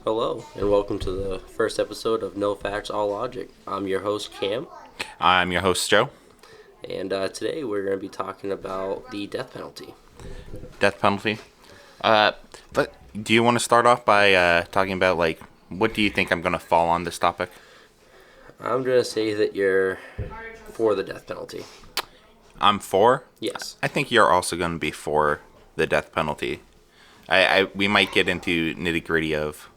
Hello, and welcome to the first episode of No Facts, All Logic. I'm your host, Cam, I'm your host, Joe. and today we're going to be talking about the death penalty. Death penalty. But do you want to start off by talking about, like, what do you think I'm going to fall on this topic? I'm going to say that you're for the death penalty. I'm for. Yes. I think you're also going to be for the death penalty. We might get into nitty gritty of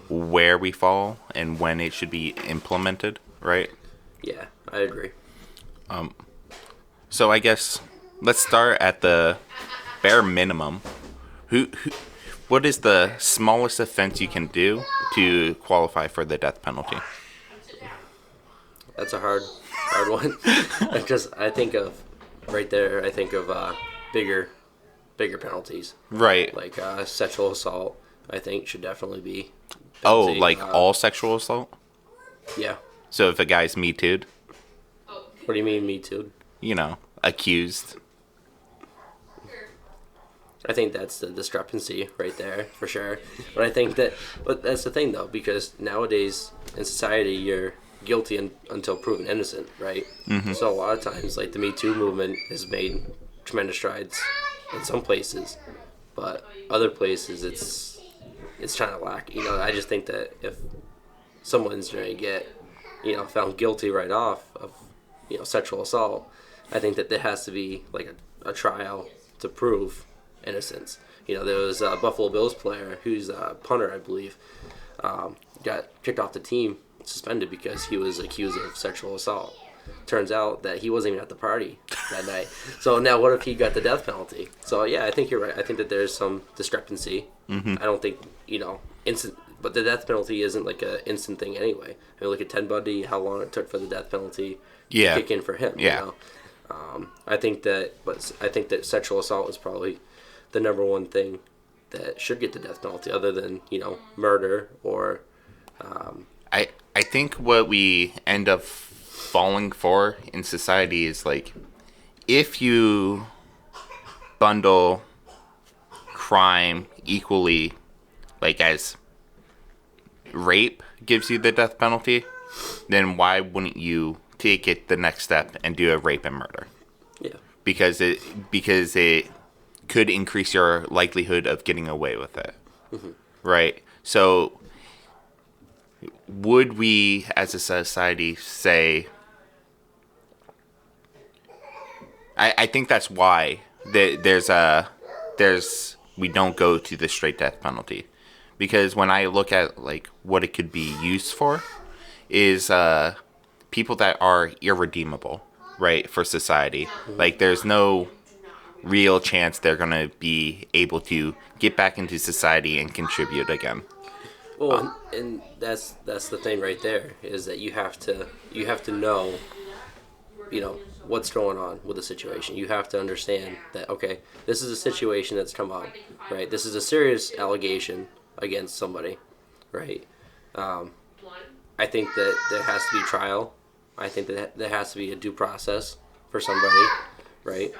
where we fall and when it should be implemented, right? Yeah, I agree. So I guess let's start at the bare minimum. What is the smallest offense you can do to qualify for the death penalty? That's a hard one. I think of right there. I think of bigger penalties, Right. like sexual assault. I think should definitely be. Oh, penalty. like all sexual assault? Yeah. So if a guy's Me Too'd, What do you mean, Me Too? accused. I think that's the discrepancy right there for sure. But that's the thing though, because nowadays in society you're guilty until proven innocent, right? Mm-hmm. So a lot of times, like the Me Too movement has made tremendous strides in some places, but other places it's trying to lack. I just think that if someone's going to get found guilty right off of sexual assault, I think that there has to be like a trial to prove innocence. There was a Buffalo Bills player who's a punter, I believe, got kicked off the team, suspended because he was accused of sexual assault. Turns out that he wasn't even at the party that night. So now what if he got the death penalty? So yeah, I think you're right. I think that there's some discrepancy. Mm-hmm. I don't think, instant, but the death penalty isn't like an instant thing anyway. I mean, look at Ted Bundy, how long it took for the death penalty to kick in for him. Yeah. I think that sexual assault is probably the number one thing that should get the death penalty, other than murder or. I think what we end up falling for in society is, like, if you bundle crime equally, like as rape gives you the death penalty, then why wouldn't you take it the next step and do a rape and murder? Yeah. Because it could increase your likelihood of getting away with it. Mm-hmm. Right? So would we as a society say, I think that's why we don't go to the straight death penalty, because when I look at like what it could be used for is people that are irredeemable, right, for society. Like there's no real chance they're going to be able to get back into society and contribute again. Well, and that's the thing right there, is that you have to know, what's going on with the situation. You have to understand that, okay, this is a situation that's come up, right? This is a serious allegation against somebody, right? I think that there has to be trial. I think that there has to be a due process for somebody, right?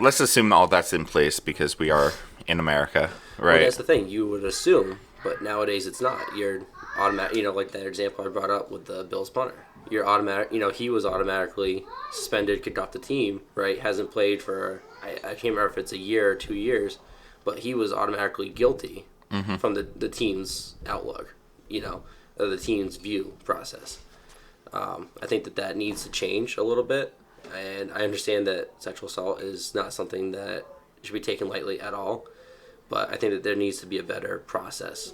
Let's assume all that's in place because we are in America, right? Well, that's the thing. You would assume, but nowadays it's not. You're automatic. Like that example I brought up with the Bills punter. You're automatic. He was automatically suspended, kicked off the team, right? Hasn't played for I can't remember if it's a year or 2 years, but he was automatically guilty from the team's outlook, or the team's view process. I think that needs to change a little bit, and I understand that sexual assault is not something that should be taken lightly at all, but I think that there needs to be a better process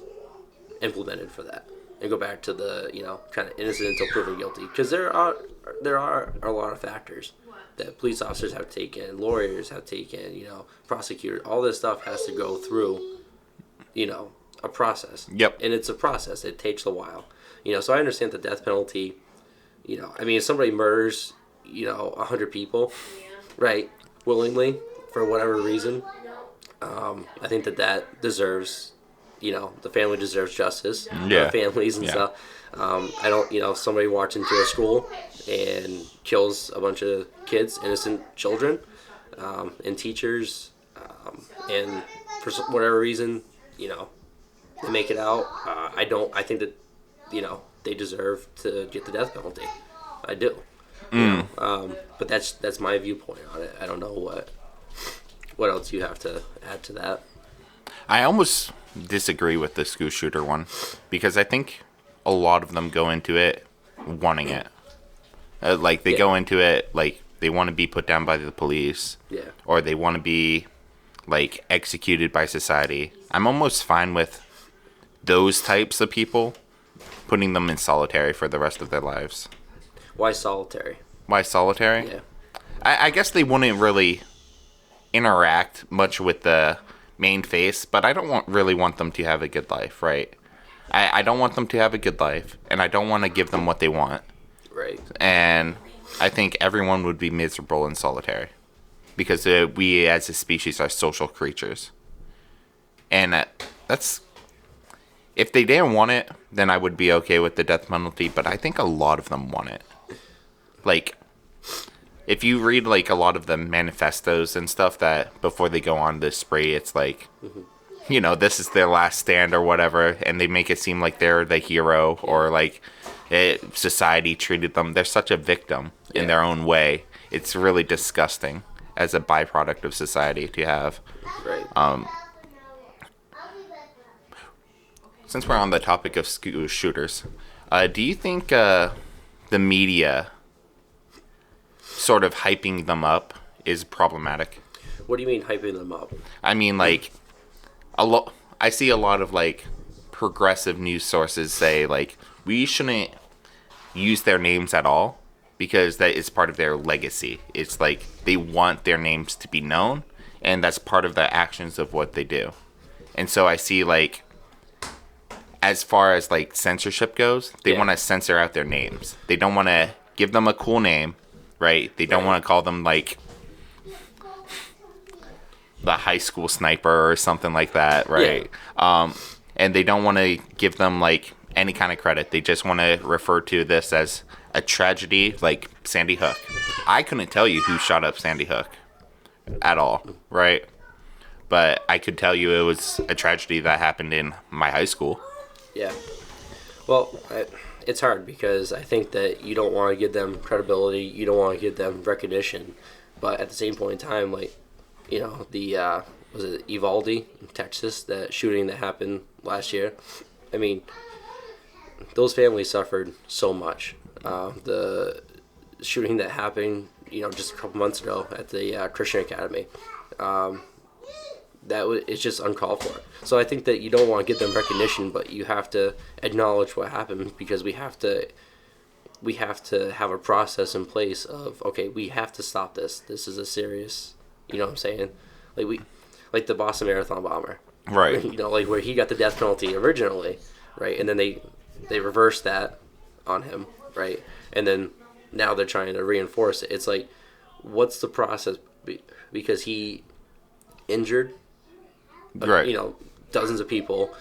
implemented for that, and go back to the kind of innocent until proven guilty, because there are a lot of factors that police officers have taken, lawyers have taken, prosecutors. All this stuff has to go through, a process. Yep. And it's a process. It takes a while. So I understand the death penalty. I mean, if somebody murders, 100 people, right, willingly for whatever reason, I think that deserves, the family deserves justice. Yeah. Families and stuff. I don't, if somebody walks into a school and kills a bunch of kids, innocent children, and teachers, and for whatever reason, they make it out. I don't. I think that they deserve to get the death penalty. I do. But that's my viewpoint on it. I don't know what else you have to add to that. I almost disagree with the school shooter one because I think a lot of them go into it wanting it. Like they go into it like they want to be put down by the police, or they want to be like executed by society. I'm almost fine with those types of people putting them in solitary for the rest of their lives. Why solitary? Why solitary? Yeah. I guess they wouldn't really interact much with the main face, but I don't really want them to have a good life, right? I don't want them to have a good life, and I don't want to give them what they want. Right. And I think everyone would be miserable in solitary because we as a species are social creatures. And that's... If they didn't want it, then I would be okay with the death penalty, but I think a lot of them want it. Like, if you read, like, a lot of the manifestos and stuff that before they go on this spree, it's like, this is their last stand or whatever, and they make it seem like they're the hero or, like, society treated them. They're such a victim in their own way. It's really disgusting as a byproduct of society to have. Right. Since we're on the topic of school shooters, do you think the media sort of hyping them up is problematic? What do you mean hyping them up? I mean, like, I see a lot of, like, progressive news sources say, like, we shouldn't use their names at all because that is part of their legacy. It's like they want their names to be known, and that's part of the actions of what they do. And so I see, like, as far as, like, censorship goes, they want to censor out their names. They don't want to give them a cool name, right? They don't want to call them, like, the high school sniper or something like that, right? Yeah. And they don't want to give them, like, any kind of credit. They just want to refer to this as a tragedy like Sandy Hook. I couldn't tell you who shot up Sandy Hook at all, right? But I could tell you it was a tragedy that happened in my high school. Yeah. Well, it's hard because I think that you don't want to give them credibility. You don't want to give them recognition. But at the same point in time, like, the, was it Uvalde in Texas, that shooting that happened last year? I mean, those families suffered so much. The shooting that happened, just a couple months ago at the Christian Academy, it's just uncalled for. So I think that you don't want to give them recognition, but you have to acknowledge what happened because we have to have a process in place of, okay, we have to stop this. This is a serious, you know what I'm saying? Like the Boston Marathon bomber. Right. Like where he got the death penalty originally, right? And then they reversed that on him, right? And then now they're trying to reinforce it. It's like, what's the process? Because he injured, right? Dozens of people,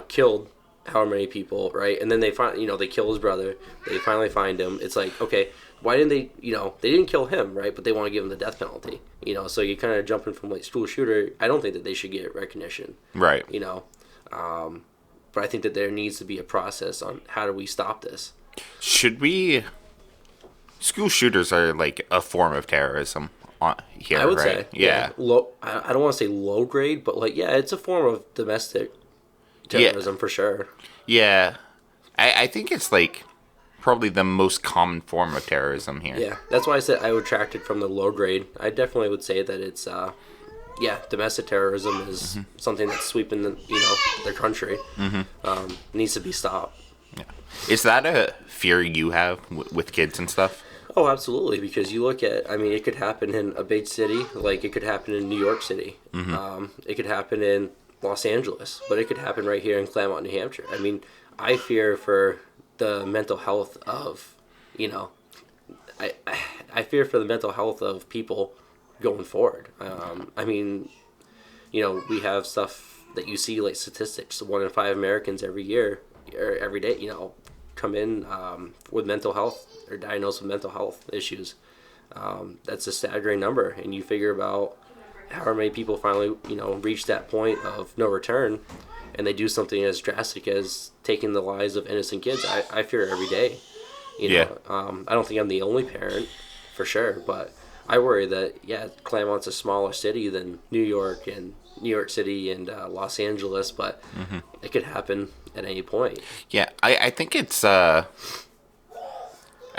killed however many people, right? And then they find, they kill his brother. They finally find him. It's like, okay, why didn't they? They didn't kill him, right? But they want to give him the death penalty. So you kind of jumping from like school shooter. I don't think that they should get recognition, right? But I think that there needs to be a process on how do we stop this. Should we? School shooters are like a form of terrorism here, I would right? say, yeah. Low. I don't want to say low grade, but like, yeah, it's a form of domestic terrorism for sure. Yeah, I think it's like probably the most common form of terrorism here. Yeah, that's why I said I would track it from the low grade. I definitely would say that it's domestic terrorism is something that's sweeping their country. Needs to be stopped. Yeah. Is that a fear you have with kids and stuff? Oh, absolutely, because you look at, it could happen in a big city, like it could happen in New York City. It could happen in Los Angeles, but it could happen right here in Claremont, New Hampshire. I fear for the mental health of, I fear for the mental health of people going forward. We have stuff that you see, like statistics, 1 in 5 Americans every year, or every day, come in with mental health or diagnosed with mental health issues. That's a staggering number, and you figure about however many people finally, reach that point of no return, and they do something as drastic as taking the lives of innocent kids, I fear every day. You know, I don't think I'm the only parent, for sure, but I worry that, Claremont's a smaller city than New York City and Los Angeles, but it could happen at any point. Yeah, I think it's I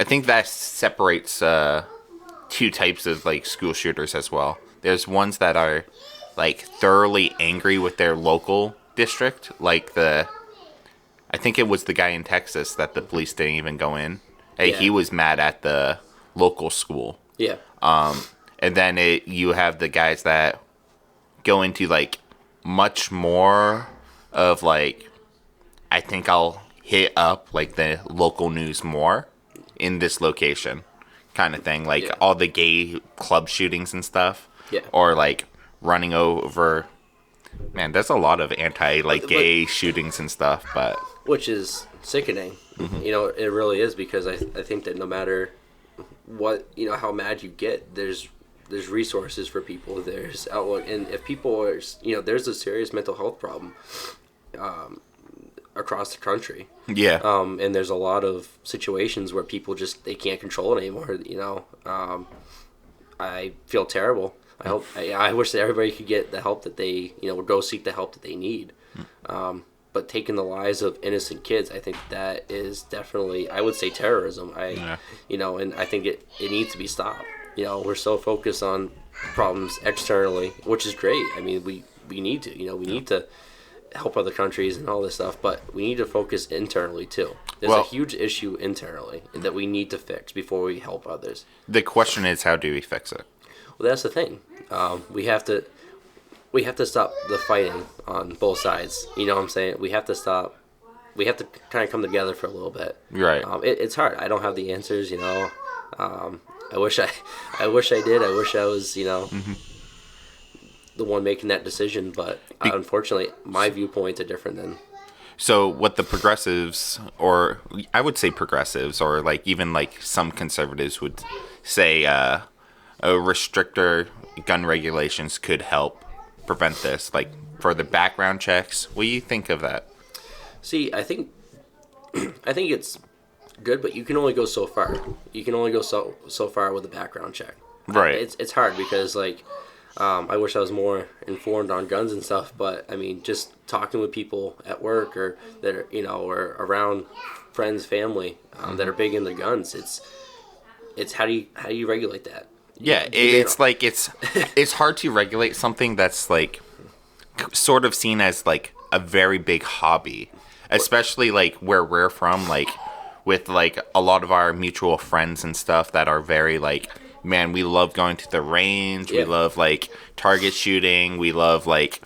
think that separates two types of like school shooters as well. There's ones that are like thoroughly angry with their local district, like I think it was the guy in Texas that the police didn't even go in. Hey, he was mad at the local school. Yeah. And then you have the guys that go into like much more of like, I think I'll hit up like the local news more in this location kind of thing. Like all the gay club shootings and stuff. Yeah. Or like running over. Man, there's a lot of gay shootings and stuff, but. Which is sickening. You know, it really is, because I think that no matter what, you know, how mad you get, there's resources for people, there's outlook, and if people are, you know, there's a serious mental health problem across the country. Yeah. And there's a lot of situations where people just, they can't control it anymore, you know. I feel terrible. I wish that everybody could get the help that they, you know, would go seek the help that they need. But taking the lives of innocent kids, I think that is definitely, I would say, terrorism. You know, and I think it needs to be stopped. You know, we're so focused on problems externally, which is great. I mean, we need to, you know, we need to help other countries and all this stuff, but we need to focus internally too. There's a huge issue internally that we need to fix before we help others. The question is, how do we fix it? Well, that's the thing. We have to stop the fighting on both sides. You know what I'm saying? We have to stop. We have to kind of come together for a little bit. Right. It's hard. I don't have the answers, you know. I wish I did. I wish I was, you know, the one making that decision. But unfortunately, my viewpoints are different than. So what the progressives, or I would say progressives, or like even like some conservatives would say, a restrictor gun regulations could help prevent this, like for the background checks. What do you think of that? See, I think it's good, but you can only go so far. You can only go so far with a background check. Right. It's hard because like I wish I was more informed on guns and stuff, but I mean, just talking with people at work or that are, you know, or around friends, family that are big into guns, it's how do you regulate that? Yeah, it's like it's hard to regulate something that's like sort of seen as like a very big hobby, especially like where we're from, like with like a lot of our mutual friends and stuff that are very like, man, we love going to the range, we love like target shooting, we love like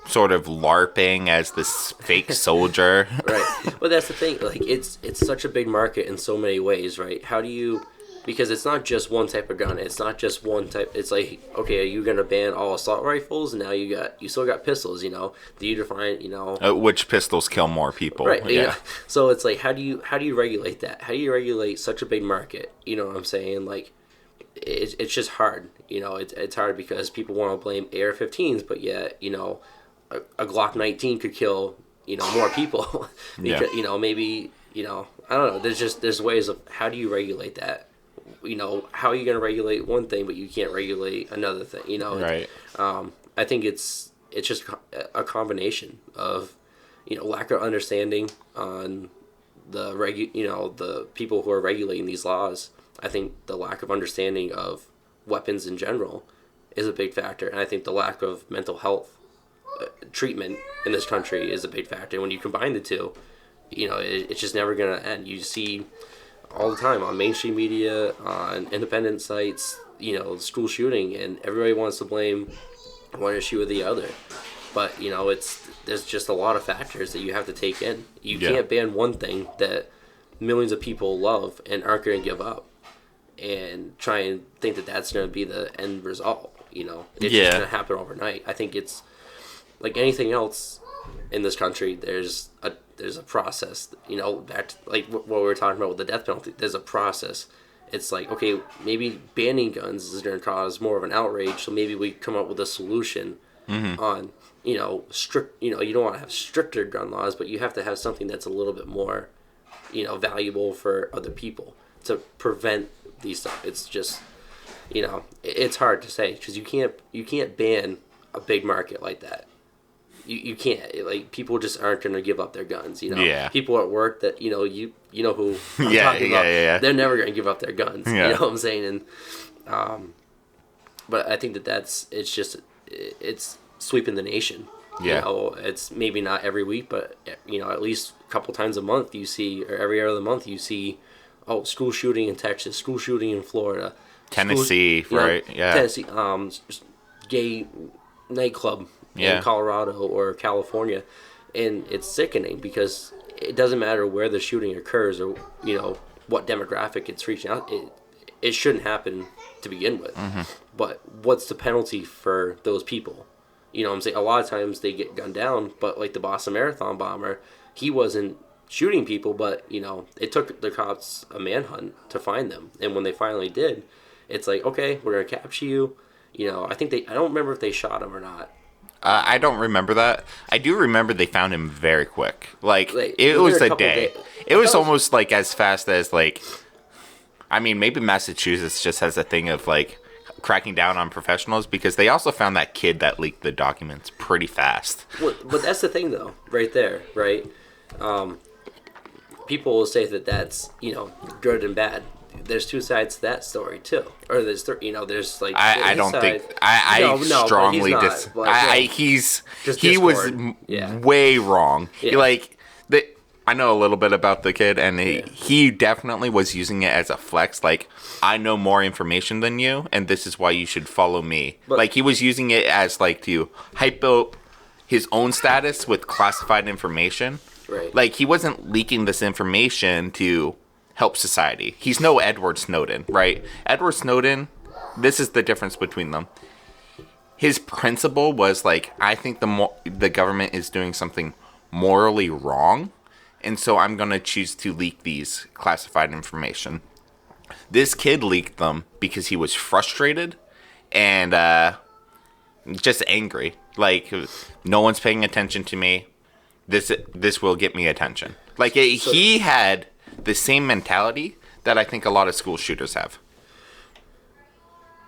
sort of LARPing as this fake soldier. Right. Well, that's the thing. Like it's such a big market in so many ways, right? How do you? Because it's not just one type of gun. It's not just one type. It's like, okay, are you gonna ban all assault rifles? And now you still got pistols. You know, do you define? You know, which pistols kill more people? Right. Yeah. So it's like, how do you regulate that? How do you regulate such a big market? You know what I'm saying? Like, it's just hard. You know, it's hard because people want to blame AR-15s, but yet, you know, a Glock 19 could kill, you know, more people. Because, you know, maybe, you know, I don't know. There's ways of how do you regulate that. You know, how are you going to regulate one thing, but you can't regulate another thing? You know, right? I think it's just a combination of, you know, lack of understanding on the people who are regulating these laws. I think the lack of understanding of weapons in general is a big factor, and I think the lack of mental health treatment in this country is a big factor. When you combine the two, you know, it's just never going to end. You see all the time on mainstream media, on independent sites, you know, school shooting, and everybody wants to blame one issue or the other. But, you know, there's just a lot of factors that you have to take in. You can't ban one thing that millions of people love and aren't going to give up and try and think that that's going to be the end result. You know, it's just going to happen overnight. I think it's like anything else in this country. There's a process, you know, back to, like what we were talking about with the death penalty. There's a process. It's like, okay, maybe banning guns is going to cause more of an outrage, so maybe we come up with a solution on, strict. You don't want to have stricter gun laws, but you have to have something that's a little bit more, valuable for other people to prevent these stuff. It's just, it's hard to say because you can't ban a big market like that. You can't, like, people just aren't going to give up their guns, Yeah. People at work that, you know who I'm Yeah, talking about, yeah. they're never going to give up their guns, Yeah. you know what I'm saying? And, but I think it's sweeping the nation. Yeah. It's maybe not every week, but, at least a couple times a month you see, or every other month you see, school shooting in Texas, school shooting in Florida. Tennessee, right? Yeah. Tennessee, gay nightclub Yeah. in Colorado or California, and it's sickening because it doesn't matter where the shooting occurs or what demographic it's reaching out. It shouldn't happen to begin with. Mm-hmm. But what's the penalty for those people? What I'm saying, a lot of times they get gunned down, but like the Boston Marathon bomber, he wasn't shooting people, but it took the cops a manhunt to find them, and when they finally did, it's like, okay, we're gonna capture you. I don't remember if they shot him or not. I don't remember that. I do remember they found him very quick. Like it within was a a couple day. days. It was almost like as fast as like. I mean, maybe Massachusetts just has a thing of like cracking down on professionals because they also found that kid that leaked the documents pretty fast. Well, but that's the thing, though, right there, right? People will say that that's good and bad. There's two sides to that story too, or there's there's like I his don't side. think I No, but strongly he's not. dis. But, just He was Discord. Yeah. way wrong. Yeah. Like I know a little bit about the kid, and he definitely was using it as a flex. Like, I know more information than you, and this is why you should follow me. But, like, he was using it as like to hype up his own status with classified information. Right. Like, he wasn't leaking this information to help society. He's no Edward Snowden, right? Edward Snowden, this is the difference between them. His principle was like, I think the government is doing something morally wrong, and so I'm going to choose to leak these classified information. This kid leaked them because he was frustrated and just angry. Like, no one's paying attention to me. This will get me attention. Like, he had the same mentality that I think a lot of school shooters have.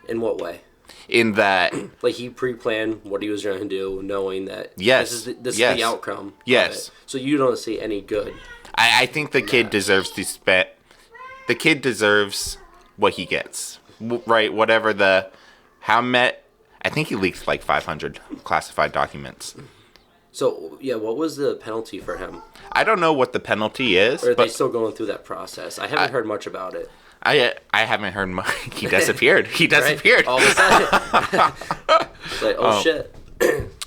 In what way? In that, like, he pre-planned what he was going to do, knowing that yes, this is the outcome. Yes. Of it. So you don't see any good. I think the kid deserves to spend. The kid deserves what he gets, right? Whatever I think he leaked like 500 classified documents. So yeah, what was the penalty for him? I don't know what the penalty is. Or are they still going through that process? I haven't heard much about it. I haven't heard much. He disappeared. He disappeared. Right? All of a sudden. It's like, oh shit.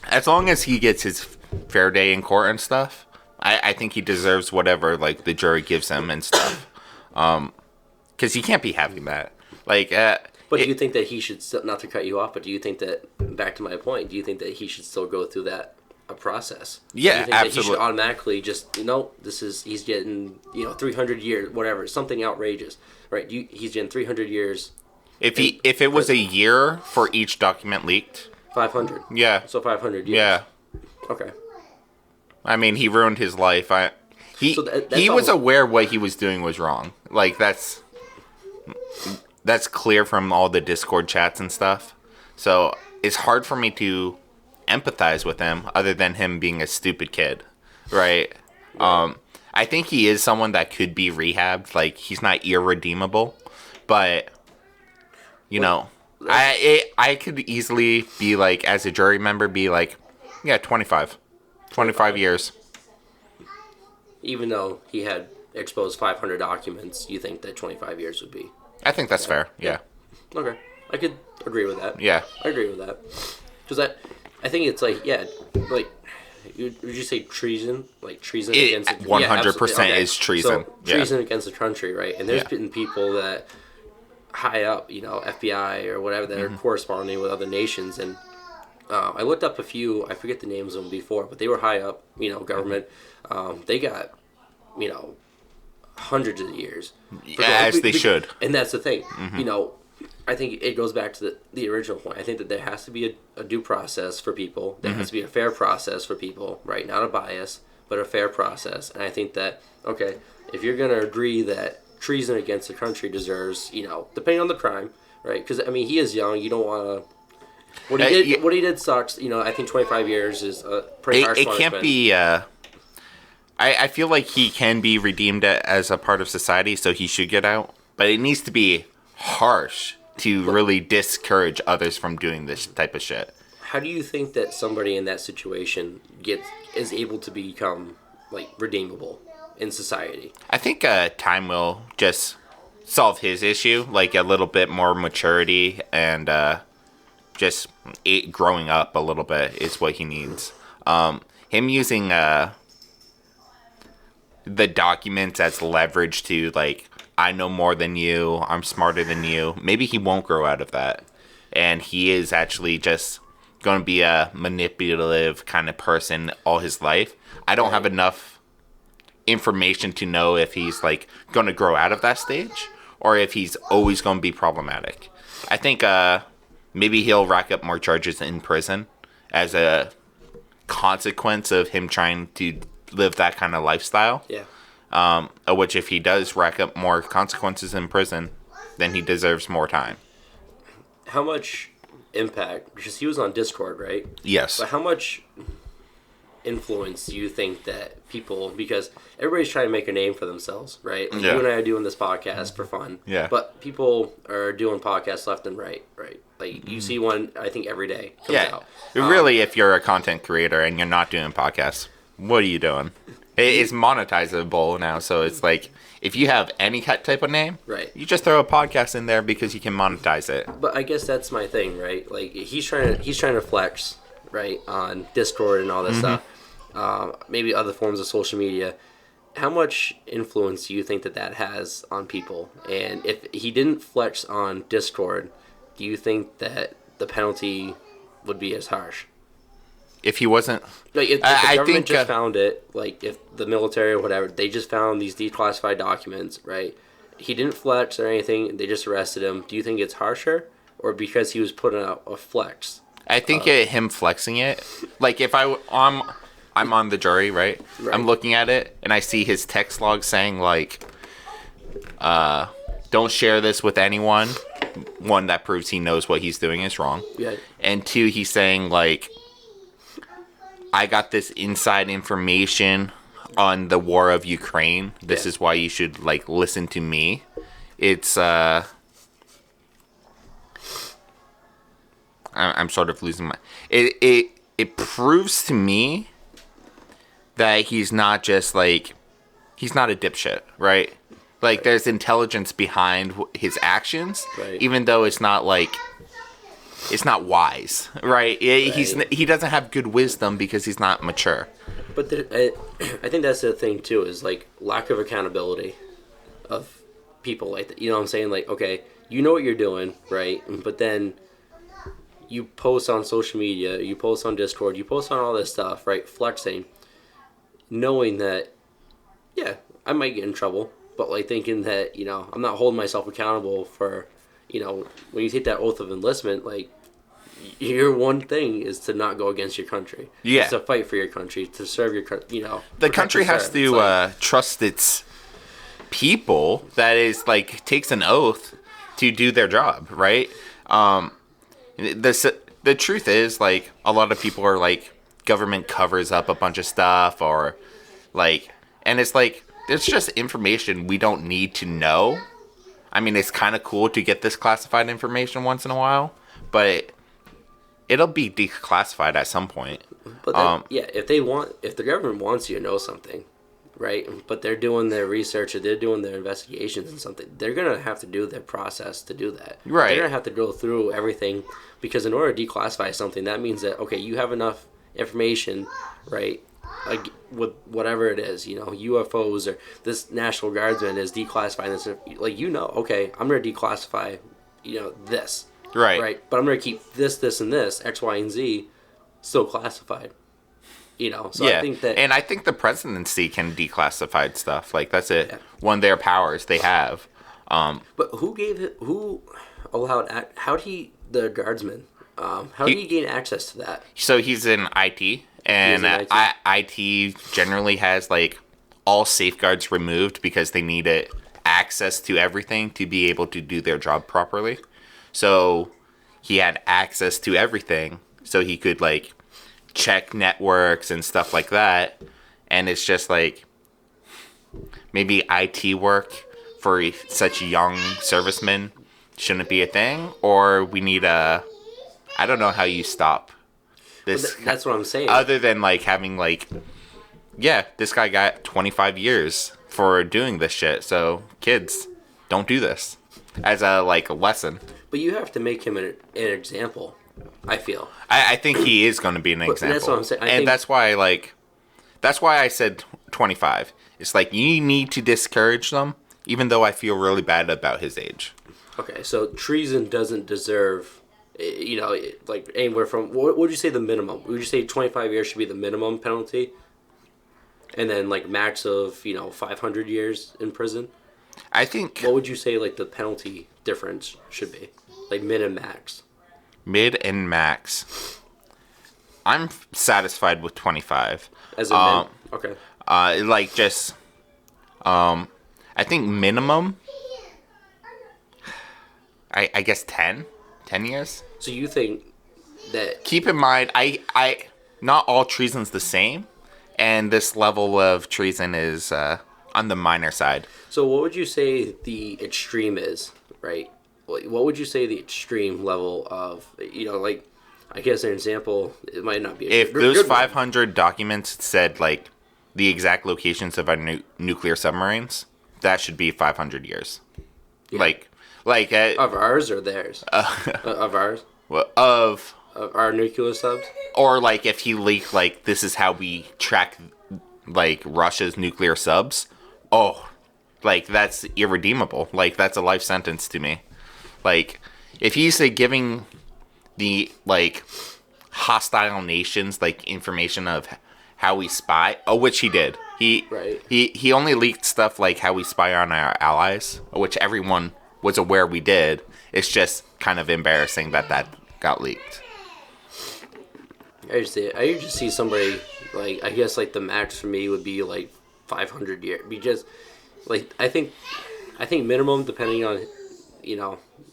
As long as he gets his fair day in court and stuff, I think he deserves whatever like the jury gives him and stuff. Because he can't be having that. Like, but do you think that he should still, not to cut you off, but do you think that, back to my point, do you think that he should still go through that process? Yeah, do you think absolutely. That he should automatically just, he's getting, 300 years, whatever, something outrageous, right? He's getting 300 years. If it was a year for each document leaked. 500. Yeah. So 500 years. Yeah. Okay. I mean, he ruined his life. He was aware what he was doing was wrong. Like, that's clear from all the Discord chats and stuff. So it's hard for me to empathize with him other than him being a stupid kid, right? I think he is someone that could be rehabbed. Like, he's not irredeemable, but I could easily be like, as a jury member, be like, yeah, 25 years. Even though he had exposed 500 documents, you think that 25 years would be? I think that's fair. Yeah. Okay. I could agree with that. Yeah. I agree with that. Because I think it's like, like, would you say treason? Like, treason against... 100% is treason. So, treason against the country, right? And there's been people that high up, FBI or whatever, that are corresponding with other nations. And I looked up a few, I forget the names of them before, but they were high up, government. They got, hundreds of years. As they should. And that's the thing. I think it goes back to the original point. I think that there has to be a due process for people. There has to be a fair process for people, right? Not a bias, but a fair process. And I think that, okay, if you're going to agree that treason against the country deserves, depending on the crime, right? Because, I mean, he is young. You don't want to... What he did sucks. I think 25 years is a pretty harsh punishment. It can't be... I feel like he can be redeemed as a part of society, so he should get out. But it needs to be harsh to really discourage others from doing this type of shit. How do you think that somebody in that situation is able to become redeemable in society? I think time will just solve his issue, like a little bit more maturity and just growing up a little bit is what he needs. Him using the documents as leverage to I know more than you, I'm smarter than you. Maybe he won't grow out of that. And he is actually just going to be a manipulative kind of person all his life. I don't have enough information to know if he's going to grow out of that stage or if he's always going to be problematic. I think maybe he'll rack up more charges in prison as a consequence of him trying to live that kind of lifestyle. Yeah. Which if he does rack up more consequences in prison, then he deserves more time. How much impact, because he was on Discord, right? Yes. But how much influence do you think that people, because everybody's trying to make a name for themselves, right? Yeah. You and I are doing this podcast for fun. Yeah. But people are doing podcasts left and right? You see one, I think, every day comes out. Really, if you're a content creator and you're not doing podcasts, what are you doing? It's monetizable now, so it's if you have any type of name, right, you just throw a podcast in there because you can monetize it. But I guess that's my thing, right? He's trying to flex, right, on Discord and all this stuff. Maybe other forms of social media. How much influence do you think that has on people? And if he didn't flex on Discord, do you think that the penalty would be as harsh? If he wasn't... if the government just found it, if the military or whatever, they just found these declassified documents, right? He didn't flex or anything, they just arrested him. Do you think it's harsher? Or because he was putting out a flex? I think him flexing it... if I'm on the jury, right? I'm looking at it, and I see his text log saying, don't share this with anyone. One, that proves he knows what he's doing is wrong. Yeah. And two, he's saying, I got this inside information on the war of Ukraine. This is why you should listen to me. It's I'm sort of losing my it proves to me that he's not just he's not a dipshit, right? There's intelligence behind his actions, even though it's not it's not wise, right? He doesn't have good wisdom because he's not mature. But I think that's the thing too, is lack of accountability of people like that. You know what I'm saying? Okay, you know what you're doing, right? But then you post on social media, you post on Discord, you post on all this stuff, right? Flexing, knowing that, yeah, I might get in trouble, but thinking that, I'm not holding myself accountable for, when you take that oath of enlistment, your one thing is to not go against your country. Yeah. It's to fight for your country, to serve your country, The country has to trust its people, that is, takes an oath to do their job, right? The truth is, a lot of people are government covers up a bunch of stuff, or, and it's there's just information we don't need to know. I mean, it's kind of cool to get this classified information once in a while, but it'll be declassified at some point. But then, if the government wants you to know something, right? But they're doing their research or they're doing their investigations and something, they're gonna have to do their process to do that. Right. They're gonna have to go through everything, because in order to declassify something, that means that you have enough information, right? With whatever it is, UFOs or this National Guardsman is declassifying this. Okay, I'm going to declassify, this. Right. Right. But I'm going to keep this, and this, X, Y, and Z, still classified. So yeah. I think that... And I think the presidency can declassify stuff. That's it. Yeah. One of their powers they have. But who gave it... How do he the guardsman? How do you gain access to that? So he's in IT, and IT generally has like all safeguards removed because they need access to everything to be able to do their job properly. So he had access to everything, so he could like check networks and stuff like that. And it's just like maybe IT work for such young servicemen shouldn't be a thing, or we need a. I don't know how you stop this. That's what I'm saying. Other than like having like, yeah, this guy got 25 years for doing this shit. So kids, don't do this as a like a lesson. But you have to make him an example. I feel. I think he is going to be an example. That's what I'm saying. And that's why I said 25. It's like you need to discourage them, even though I feel really bad about his age. Okay, so treason doesn't deserve. Like anywhere from what would you say the minimum? Would you say 25 years should be the minimum penalty, and then like max of 500 years in prison? I think. What would you say like the penalty difference should be, like mid and max? Mid and max. I'm satisfied with 25. As a mid, okay. Like just, I think minimum. I guess 10 years. So you think that? Keep in mind, I not all treason's the same, and this level of treason is on the minor side. So what would you say the extreme is, right? What would you say the extreme level of, like, I guess an example, it might not be. If those 500 documents said like the exact locations of our nuclear submarines, that should be 500 years. Yeah. Like of ours or theirs? Of ours. Of our nuclear subs? Or like if he leaked like this is how we track like Russia's nuclear subs. Oh, like that's irredeemable. Like that's a life sentence to me. Like if he's giving the like hostile nations like information of how we spy, which he did. He only leaked stuff like how we spy on our allies, which everyone was aware we did. It's just kind of embarrassing that got leaked. I just see somebody like, I guess like the max for me would be like 500 years, because like I think minimum, depending on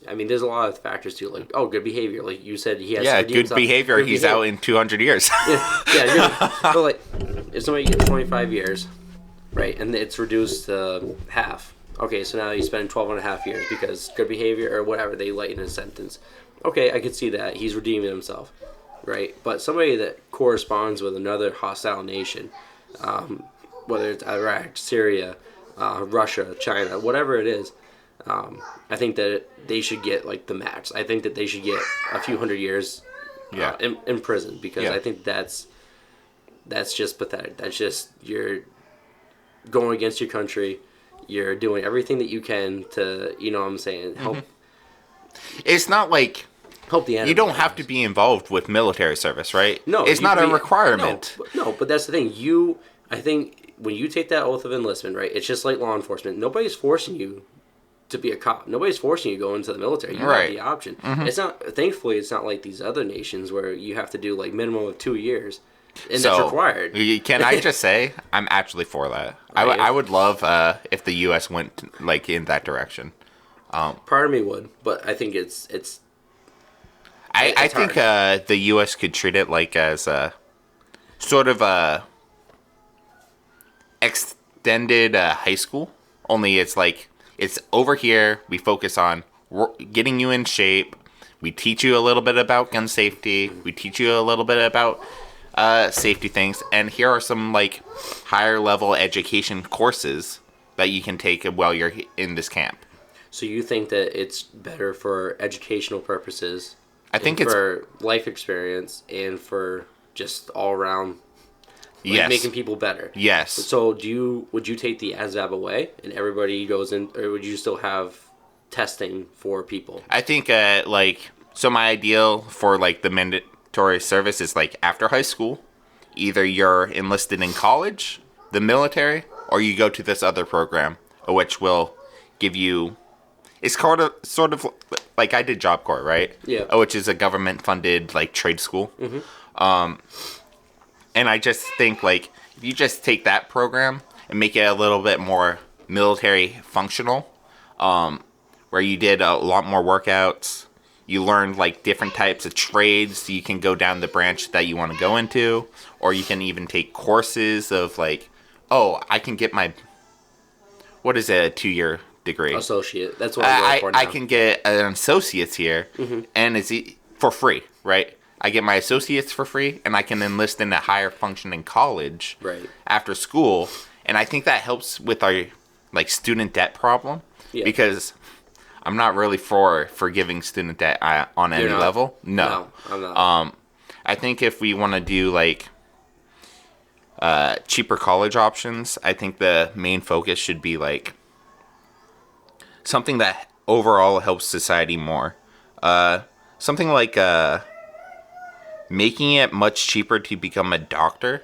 I mean there's a lot of factors too, like good behavior, like you said he has good behavior. He's out in 200 years. But like if somebody gets 25 years, right, and it's reduced to half. Okay, so now you spend 12 and a half years because good behavior or whatever, they lighten his sentence. Okay, I could see that. He's redeeming himself, right? But somebody that corresponds with another hostile nation, whether it's Iraq, Syria, Russia, China, whatever it is, I think that they should get like the max. I think that they should get a few hundred years in prison, because I think that's just pathetic. That's just, you're going against your country. You're doing everything that you can to, what I'm saying, help. It's not like help the enemy. You don't have to be involved with military service, right? No, it's not a requirement. No, but that's the thing. I think when you take that oath of enlistment, right, it's just like law enforcement. Nobody's forcing you to be a cop. Nobody's forcing you to go into the military. You have the option. Mm-hmm. It's not. Thankfully, it's not like these other nations where you have to do like minimum of 2 years. And that's required. Can I just say, I'm actually for that. I would love if the U.S. went like in that direction. Part of me would, but I think it's I think the U.S. could treat it like as a sort of a extended high school. Only it's like it's over here. We focus on getting you in shape. We teach you a little bit about gun safety. We teach you a little bit about safety things, and here are some like higher level education courses that you can take while you're in this camp. So you think that it's better for educational purposes? I think it's for life experience and for just all around, making people better. Yes. So would you take the ASVAB away and everybody goes in, or would you still have testing for people? I think so my ideal for like the mandatory service is like after high school, either you're enlisted in college, the military, or you go to this other program, which will give you, it's sort of like I did Job Corps, right? Yeah. Which is a government funded like trade school. And I just think like if you just take that program and make it a little bit more military functional, where you did a lot more workouts, you learned like different types of trades, so you can go down the branch that you want to go into, or you can even take courses of like, oh, I can get my, what is it, a 2-year degree? Associate. That's what I'm going for now. I can get an associate's here, and it's for free, right? I get my associates for free, and I can enlist in a higher functioning college after school, and I think that helps with our like student debt problem, because I'm not really for forgiving student debt on any level. No, I'm not. I think if we want to do like cheaper college options, I think the main focus should be like something that overall helps society more. Something like making it much cheaper to become a doctor,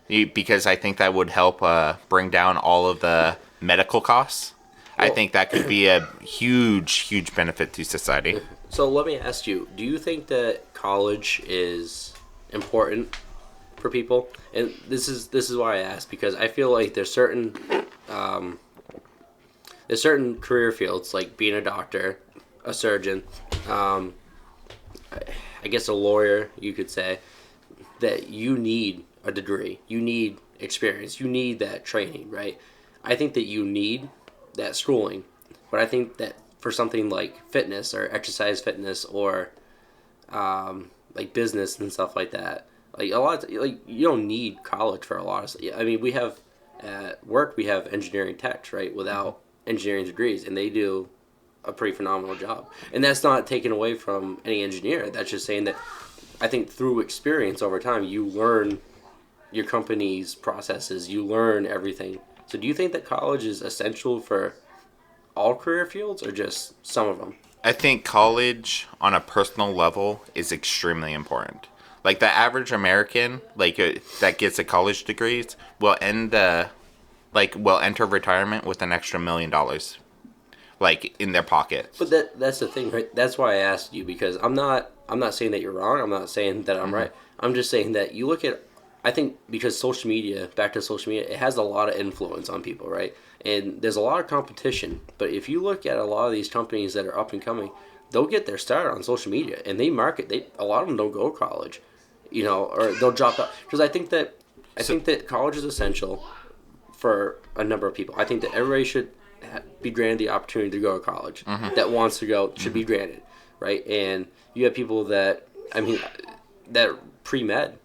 because I think that would help bring down all of the medical costs. Well, I think that could be a huge benefit to society. So let me ask you, do you think that college is important for people? And this is why I ask, because I feel like there's certain career fields, like being a doctor, a surgeon, I guess a lawyer, you could say, that you need a degree, you need experience, you need that training, right? I think that you need that schooling, but I think that for something like fitness or exercise fitness or like business and stuff like that, like like you don't need college for a lot of stuff. I mean, we have at work, we have engineering techs, right, without engineering degrees, and they do a pretty phenomenal job. And that's not taken away from any engineer. That's just saying that I think through experience over time, you learn your company's processes, you learn everything. So do you think that college is essential for all career fields or just some of them? I think college on a personal level is extremely important. Like the average American, like that gets a college degree, will enter retirement with an extra $1 million, like in their pocket. But that's the thing, right? That's why I asked you, because I'm not saying that you're wrong. I'm not saying that I'm right. I'm just saying that you look at, I think because social media, back to social media, it has a lot of influence on people, right? And there's a lot of competition. But if you look at a lot of these companies that are up and coming, they'll get their start on social media, and they market. A lot of them don't go to college, or they'll drop out. Because I think that college is essential for a number of people. I think that everybody should be granted the opportunity to go to college. That wants to go should be granted, right? And you have people that pre-med,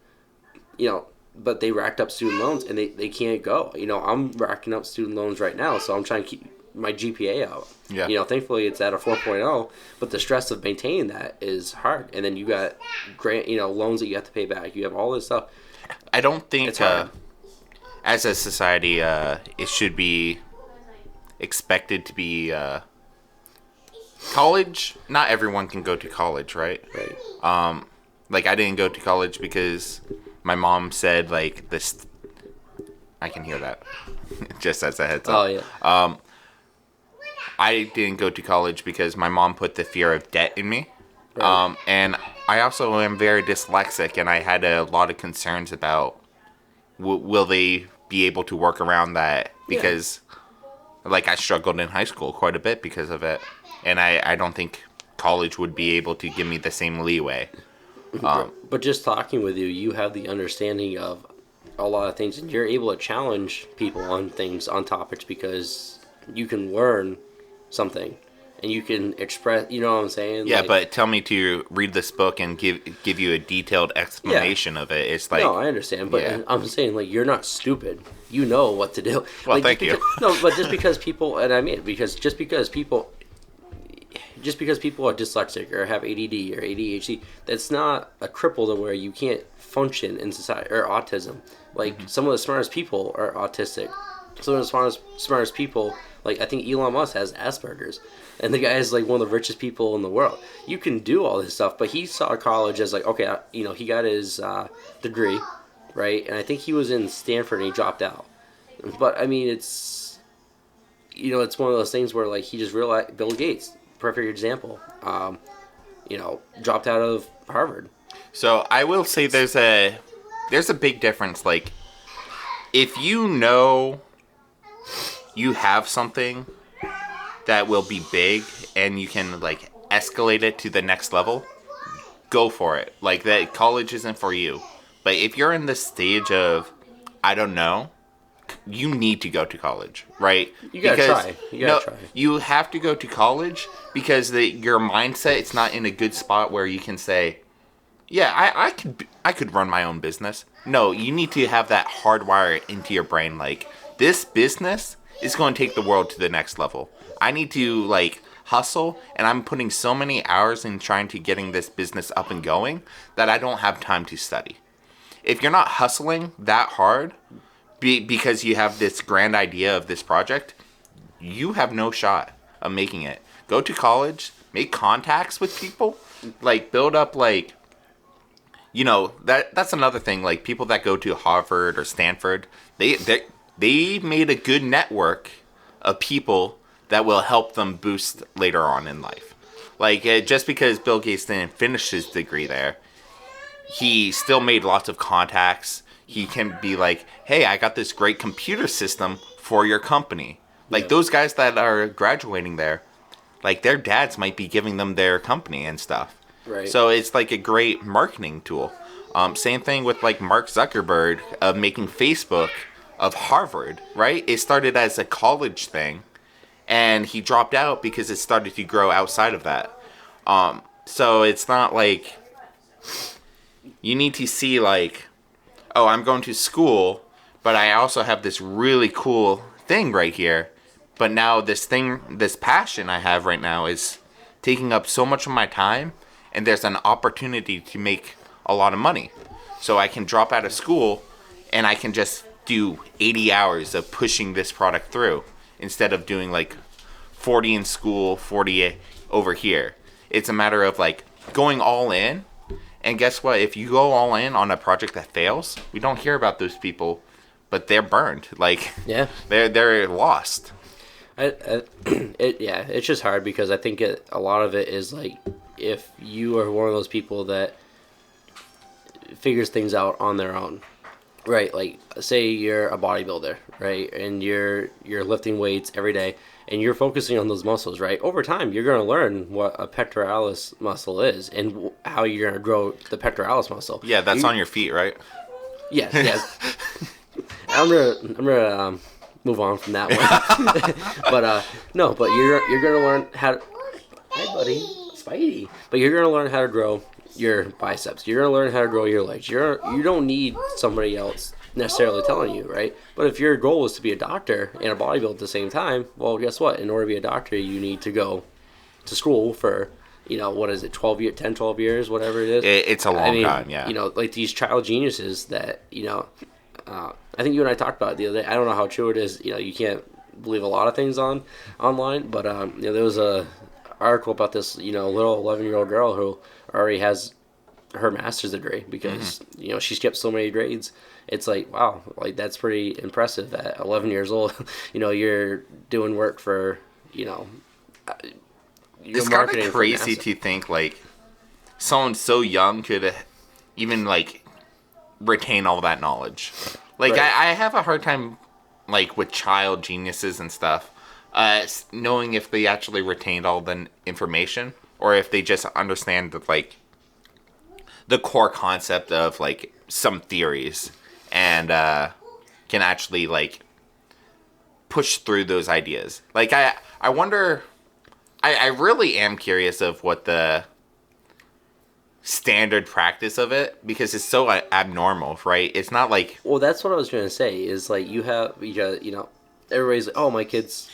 but they racked up student loans and they can't go. I'm racking up student loans right now, so I'm trying to keep my GPA out. Yeah. Thankfully it's at a 4.0, but the stress of maintaining that is hard. And then you got loans that you have to pay back. You have all this stuff. I don't think as a society it should be expected to be college. Not everyone can go to college, right? Like I didn't go to college because my mom said like this. I can hear that. Just as a heads up. Oh yeah. I didn't go to college because my mom put the fear of debt in me. And I also am very dyslexic, and I had a lot of concerns about will they be able to work around that, because like I struggled in high school quite a bit because of it, and I don't think college would be able to give me the same leeway. But just talking with you, you have the understanding of a lot of things, and you're able to challenge people on things, on topics, because you can learn something and you can express, you know what I'm saying? Yeah, but tell me to read this book and give you a detailed explanation of it. It's like, no, I understand, but I'm saying, like, you're not stupid. You know what to do. Well, like, thank you. No, but just because people, and I mean, just because people are dyslexic or have ADD or ADHD, that's not a cripple to where you can't function in society, or autism. Like, some of the smartest people are autistic. Some of the smartest people, like, I think Elon Musk has Asperger's, and the guy is like one of the richest people in the world. You can do all this stuff, but he saw college as like, okay, he got his degree, right? And I think he was in Stanford and he dropped out. But I mean, it's one of those things where, like, he just realized, Bill Gates, perfect example. Dropped out of Harvard. So I will say there's a big difference. Like, if you know you have something that will be big and you can like escalate it to the next level, go for it. Like, that college isn't for you. But if you're in the stage of, I don't know, you need to go to college, right? You gotta try. Try. You have to go to college because your mindset, it's not in a good spot where you can say, yeah, I could run my own business. No, you need to have that hardwired into your brain. Like, this business is going to take the world to the next level. I need to like hustle, and I'm putting so many hours in trying to getting this business up and going that I don't have time to study. If you're not hustling that hard because you have this grand idea of this project, you have no shot of making it. Go to college, make contacts with people, like build up like, that's another thing. Like, people that go to Harvard or Stanford, they made a good network of people that will help them boost later on in life. Like, just because Bill Gates didn't finish his degree there, he still made lots of contacts. He can be like, hey, I got this great computer system for your company. Like, those guys that are graduating there, like, their dads might be giving them their company and stuff. Right. So it's like a great marketing tool. Same thing with like Mark Zuckerberg of making Facebook of Harvard, right? It started as a college thing, and he dropped out because it started to grow outside of that. So it's not like you need to see like, oh, I'm going to school, but I also have this really cool thing right here. But now this passion I have right now is taking up so much of my time, and there's an opportunity to make a lot of money. So I can drop out of school and I can just do 80 hours of pushing this product through instead of doing like 40 in school, 40 over here. It's a matter of like going all in. And guess what? If you go all in on a project that fails, we don't hear about those people, but they're burned. Like, yeah, they're lost. It's just hard because I think a lot of it is like, if you are one of those people that figures things out on their own, right? Like, say you're a bodybuilder, right? And you're lifting weights every day, and you're focusing on those muscles, right? Over time, you're going to learn what a pectoralis muscle is and how you're going to grow the pectoralis muscle. Yeah, that's on your feet, right? Yes, yes. I'm gonna move on from that one. But you're gonna learn how. Hi, buddy, Spidey. But you're gonna learn how to grow your biceps. You're gonna learn how to grow your legs. You don't need somebody else necessarily telling you, right? But if your goal is to be a doctor and a bodybuilder at the same time, well, guess what? In order to be a doctor, you need to go to school for, what is it, 12 years, whatever it is. It's a long time, yeah. Like these child geniuses that, I think you and I talked about it the other day. I don't know how true it is. You can't believe a lot of things online, but there was a article about this, little 11-year-old girl who already has her master's degree because she skipped so many grades. It's like, wow, like that's pretty impressive at 11 years old. You're doing work for it's kind of crazy to think like someone so young could even like retain all that knowledge. Like, right. I have a hard time like with child geniuses and stuff knowing if they actually retained all the information or if they just understand the, like, the core concept of like some theories and can actually like push through those ideas. Like, I wonder, I really am curious of what the standard practice of it, because it's so abnormal, right? It's not like, well, that's what I was trying to say is like you everybody's like, oh, my kid's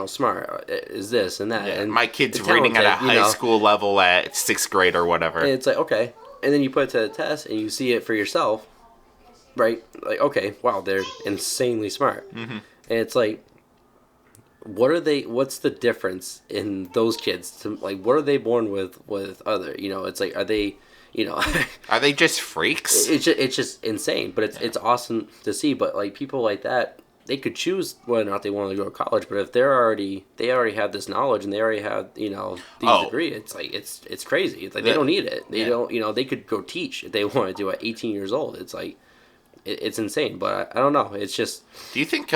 smart, is this and that, and my kid's reading at a high school level at 6th grade or whatever, and it's like, okay, and then you put it to the test and you see it for yourself, right? Like, okay, wow, they're insanely smart. And it's like, what's the difference in those kids like, what are they born with other, it's like, are they, are they just freaks? It's just insane, but it's awesome to see. But like people like that, they could choose whether or not they want to go to college, but if they already have this knowledge and they already have, you know, these degrees, it's like it's crazy. It's like they don't need it. They don't, you know, they could go teach if they want to do it at 18 years old. It's like it's insane, but I don't know. It's just. Do you think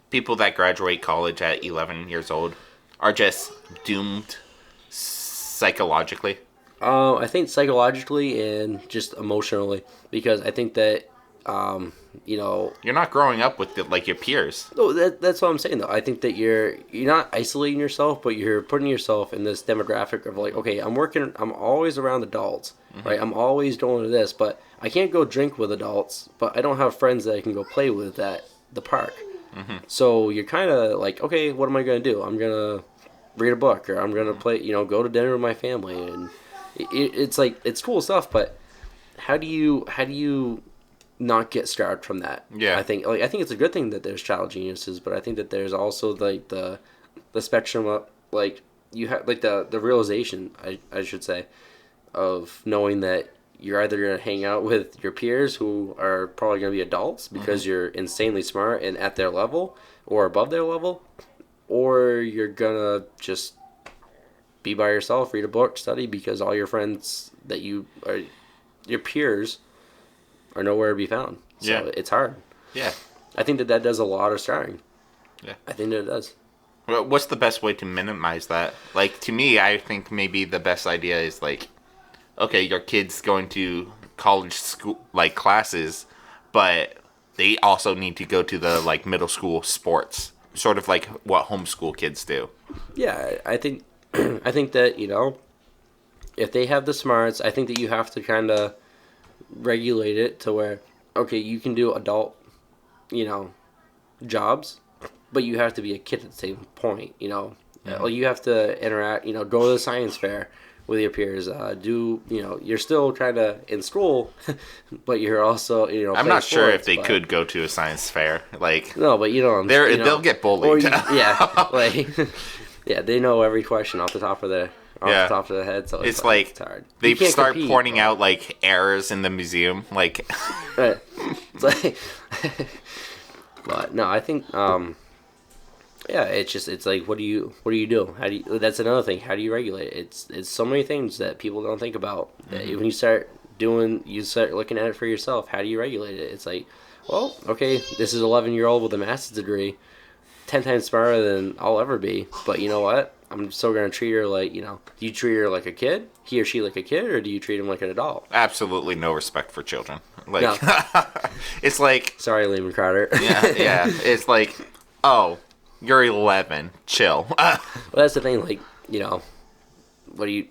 people that graduate college at 11 years old are just doomed psychologically? I think psychologically and just emotionally, because I think that, you know, you're not growing up with like your peers. No, that's what I'm saying though. I think that you're not isolating yourself, but you're putting yourself in this demographic of like, okay, I'm always around adults, right? I'm always going to this, but I can't go drink with adults, but I don't have friends that I can go play with at the park. So you're kind of like, okay, what am I going to do? I'm going to read a book, or I'm going to play, you know, go to dinner with my family, and it's like, it's cool stuff, but how do you not get scarred from that? Yeah. I think it's a good thing that there's child geniuses, but I think that there's also like the spectrum of like you have like the realization, I should say, of knowing that you're either going to hang out with your peers who are probably going to be adults because you're insanely smart and at their level or above their level, or you're going to just be by yourself, read a book, study, because all your friends that you are, your peers, are nowhere to be found. So it's hard. Yeah. I think that does a lot of scarring. Yeah. I think that it does. Well, what's the best way to minimize that? Like, to me, I think maybe the best idea is like, okay, your kid's going to college school, like classes, but they also need to go to the like middle school sports, sort of like what homeschool kids do. Yeah, I think I think that, you know, if they have the smarts, I think that you have to kind of regulate it to where, okay, you can do adult, you know, jobs, but you have to be a kid at the same point, you know. You have to interact, you know, go to the science fair with your peers, you know, you're still kind of in school, but you're also, you know, I'm not sure if they could go to a science fair, like, no, but you know, they'll get bullied. Yeah, like, yeah, they know every question off the top of their head, so it's like it's hard. They start pointing out like errors in the museum, like. Right. It's like, but no, I think yeah, it's like, what do you do? How do you? That's another thing. How do you regulate it? It's so many things that people don't think about. That when you start looking at it for yourself. How do you regulate it? It's like, well, okay, this is 11-year-old with a master's degree, 10 times smarter than I'll ever be. But you know what? I'm still gonna treat her like, you know. Do you treat her like a kid? He or she like a kid, or do you treat him like an adult? Absolutely no respect for children. Like, no. It's like, sorry, Lehman Carter. yeah. It's like, oh, you're 11. Chill. Well, that's the thing. Like, you know, what do you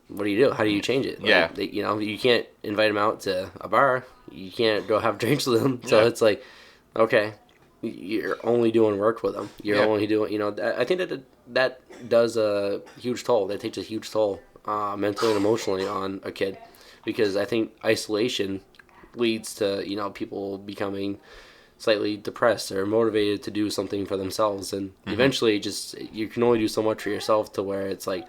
do? How do you change it? Like, yeah. You know, you can't invite them out to a bar. You can't go have drinks with them. So it's like, okay, you're only doing work with them. You're only doing, you know, I think that does a huge toll. That takes a huge toll mentally and emotionally on a kid, because I think isolation leads to, you know, people becoming slightly depressed or motivated to do something for themselves, and eventually just you can only do so much for yourself, to where it's like,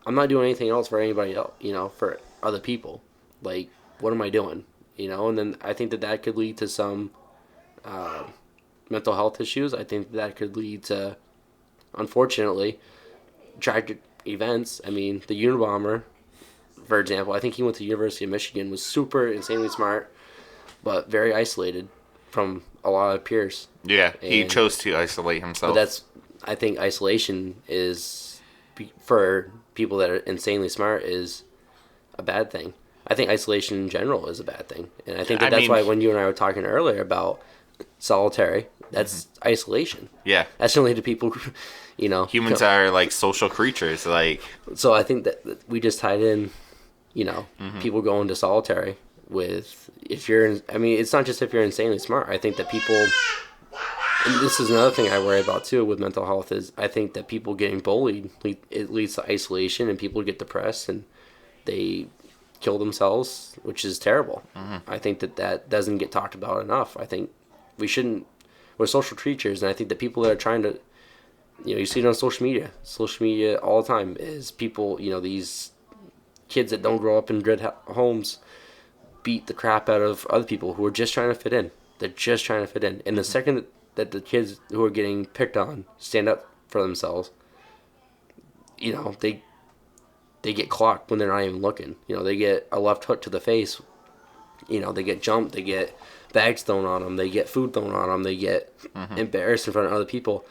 I'm not doing anything else for anybody else, you know, for other people. Like, what am I doing? You know, and then I think that could lead to some mental health issues. I think that could lead to, unfortunately, tragic events. I mean, the Unabomber, for example, I think he went to the University of Michigan, was super insanely smart, but very isolated from a lot of peers. Yeah, he chose to isolate himself. But I think isolation is, for people that are insanely smart, is a bad thing. I think isolation in general is a bad thing. And I think that's why when you and I were talking earlier about solitary, that's isolation. Yeah. That's only to people, you know. Humans are like social creatures, like. So I think that we just tied in, you know, people going to solitary with, if you're, I mean, it's not just if you're insanely smart. I think that people, and this is another thing I worry about too with mental health, is I think that people getting bullied, it leads to isolation, and people get depressed and they kill themselves, which is terrible. I think that doesn't get talked about enough. I think we're social creatures, and I think that people that are trying to, you know, you see it on social media all the time, is people, you know, these kids that don't grow up in good homes beat the crap out of other people who are just trying to fit in. They're just trying to fit in. And the second that the kids who are getting picked on stand up for themselves, you know, they get clocked when they're not even looking. You know, they get a left hook to the face. You know, they get jumped. They get bags thrown on them. They get food thrown on them. They get embarrassed in front of other people.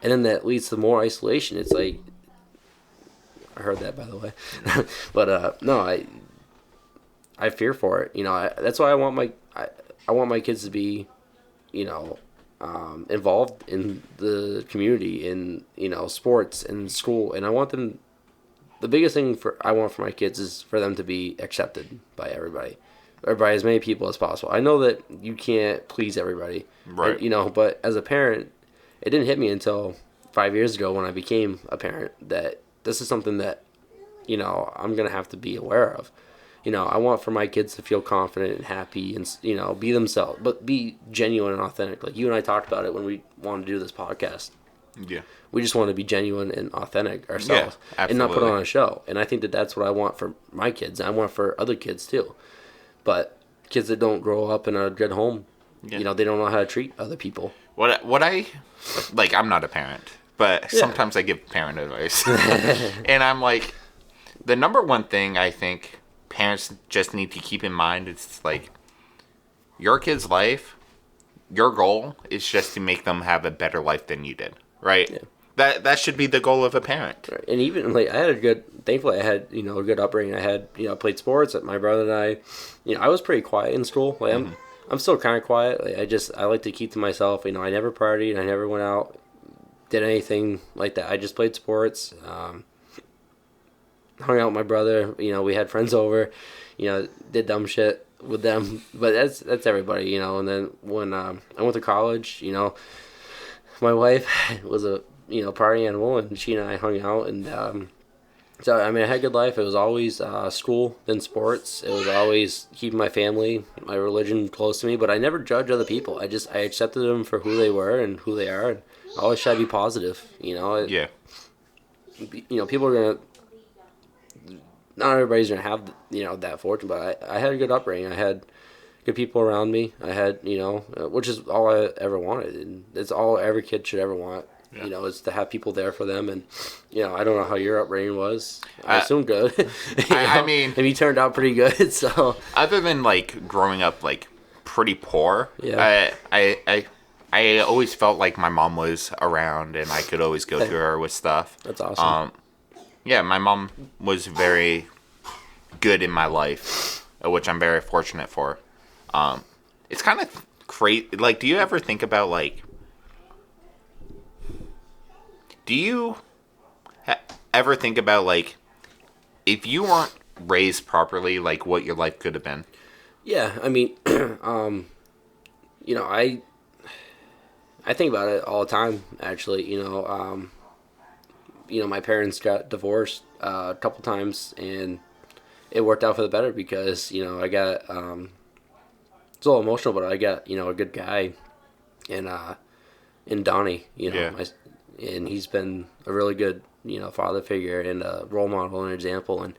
And then that leads to more isolation. It's like, I heard that, by the way. But, no, I fear for it. You know, that's why I want my kids to be, you know, involved in the community, in, you know, sports and school. And I want them, the biggest thing I want for my kids is for them to be accepted by everybody, or by as many people as possible. I know that you can't please everybody, right? And, you know, but as a parent, it didn't hit me until 5 years ago when I became a parent that this is something that, you know, I'm going to have to be aware of. You know, I want for my kids to feel confident and happy and, you know, be themselves, but be genuine and authentic. Like you and I talked about it when we wanted to do this podcast. Yeah. We just want to be genuine and authentic ourselves, and not put on a show. And I think that that's what I want for my kids. And I want for other kids too. But kids that don't grow up in a good home, you know, they don't know how to treat other people. What I, like, I'm not a parent, but sometimes I give parent advice. And I'm like, the number one thing I think parents just need to keep in mind is, like, your kid's life, your goal is just to make them have a better life than you did, right? Yeah. That should be the goal of a parent. Right. And even, like, thankfully I had, you know, a good upbringing. I had, you know, played sports. My brother and I, you know, I was pretty quiet in school. Like, I'm still kind of quiet. Like, I like to keep to myself. You know, I never partied. I never went out, did anything like that. I just played sports, hung out with my brother. You know, we had friends over, you know, did dumb shit with them. But that's everybody, you know. And then when I went to college, you know, my wife was a, you know, party animal, and she and I hung out. And so, I mean, I had a good life. It was always school, then sports. It was always keeping my family, my religion close to me. But I never judged other people. I accepted them for who they were and who they are. And I always try to be positive, you know. Yeah. You know, people are going to, not everybody's going to have, you know, that fortune. But I had a good upbringing. I had good people around me. I had, you know, which is all I ever wanted. And it's all every kid should ever want. Yeah. You know, is to have people there for them. And, you know, I don't know how your upbringing was. I assume good. I mean, and you turned out pretty good. So other than, like, growing up, like, pretty poor, yeah. I always felt like my mom was around and I could always go to her with stuff. That's awesome. Yeah, my mom was very good in my life, which I'm very fortunate for. It's kind of crazy. Like, do you ever think about, like, do you ever think about, like, if you weren't raised properly, like, what your life could have been? Yeah, I mean, you know, I think about it all the time, actually. You know, my parents got divorced a couple times, and it worked out for the better because, you know, I got, it's a little emotional, but I got, you know, a good guy in Donnie, you know, and he's been a really good, you know, father figure and a role model and example. And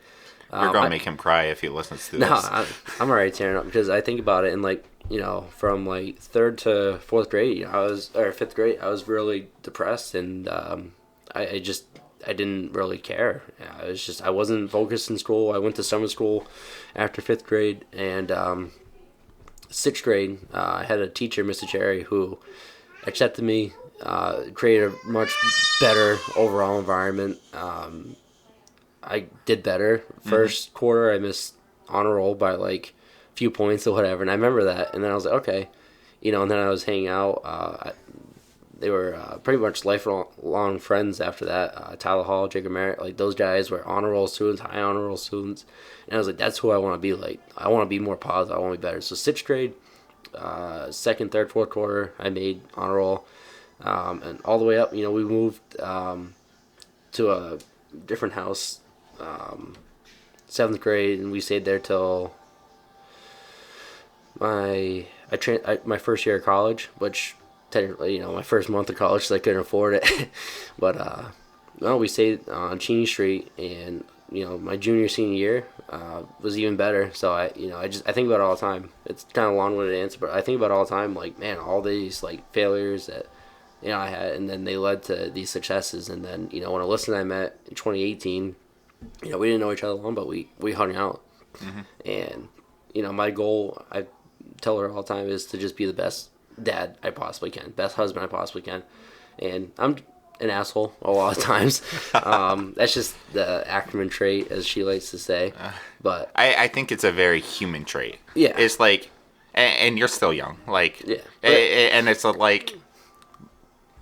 you're gonna make him cry if he listens to this. No, I'm already tearing up because I think about it, and, like, you know, from like 3rd to 4th grade, you know, or 5th grade, I was really depressed, and I didn't really care. I wasn't focused in school. I went to summer school after 5th grade, and 6th grade, I had a teacher, Mr. Cherry, who accepted me. Created a much better overall environment. I did better. First quarter, I missed honor roll by, like, a few points or whatever, and I remember that. And then I was like, okay, you know. And then I was hanging out. They were pretty much lifelong friends after that. Tyler Hall, Jacob Merritt, like, those guys were honor roll students, high honor roll students, and I was like, that's who I want to be like. I want to be more positive. I want to be better. So 6th grade, 2nd, 3rd, 4th quarter, I made honor roll. And all the way up, you know, we moved to a different house 7th grade, and we stayed there till my first year of college, which technically, you know, my first month of college, so I couldn't afford it. But no, we stayed on Cheney Street, and, you know, my junior, senior year, was even better. So I think about it all the time. It's kind of a long-winded answer, but I think about it all the time. Like, man, all these like failures that I had, and then they led to these successes. And then when Alyssa and I met in 2018, we didn't know each other long, but we hung out. And my goal, I tell her all the time, is to just be the best dad I possibly can, best husband I possibly can. And I'm an asshole a lot of times. That's just the Ackerman trait, as she likes to say. But I think it's a very human trait. Yeah. It's like, and you're still young. Like, yeah. And it's like,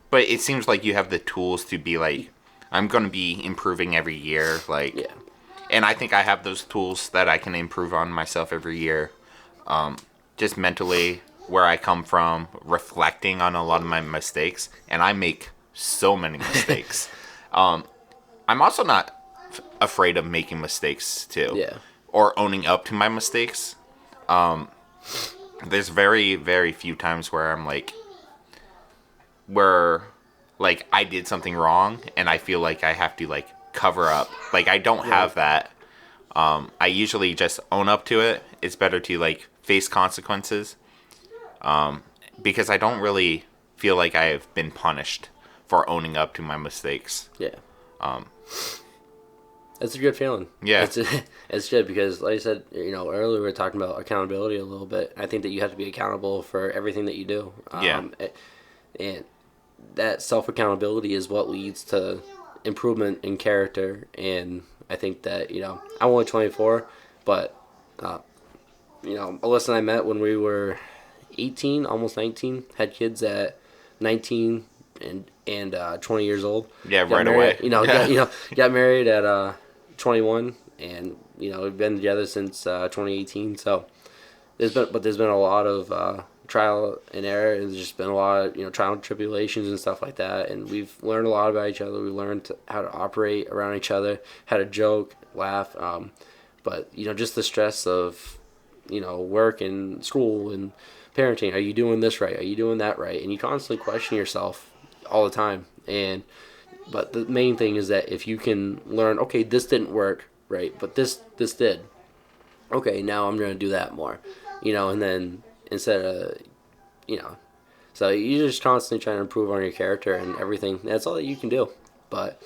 but it seems like you have the tools to be like, I'm going to be improving every year. Like, yeah. And I think I have those tools that I can improve on myself every year. Just mentally, where I come from, reflecting on a lot of my mistakes, and I make so many mistakes. I'm also not afraid of making mistakes too, or owning up to my mistakes. There's very, very few times where I'm like, I did something wrong, and I feel like I have to like cover up. Like, I don't have that. I usually just own up to it. It's better to like face consequences, because I don't really feel like I have been punished for owning up to my mistakes. Yeah. That's a good feeling. Yeah. It's good because, like I said, earlier we were talking about accountability a little bit. I think that you have to be accountable for everything that you do. And that self-accountability is what leads to improvement in character. And I think that, I'm only 24, but, Alyssa and I met when we were 18, almost 19, had kids at 19 and 20 years old. Yeah, right away. Got married at 21, and we've been together since 2018. So there's been a lot of trial and error, and there's just been a lot of trial and tribulations and stuff like that. And we've learned a lot about each other. We learned how to operate around each other, how to joke, laugh. But just the stress of work and school and parenting. Are you doing this right? Are you doing that right? And you constantly question yourself all the time. But the main thing is that if you can learn, okay, this didn't work, right? But this did. Okay, now I'm going to do that more, and then instead of, so you're just constantly trying to improve on your character and everything. That's all that you can do. But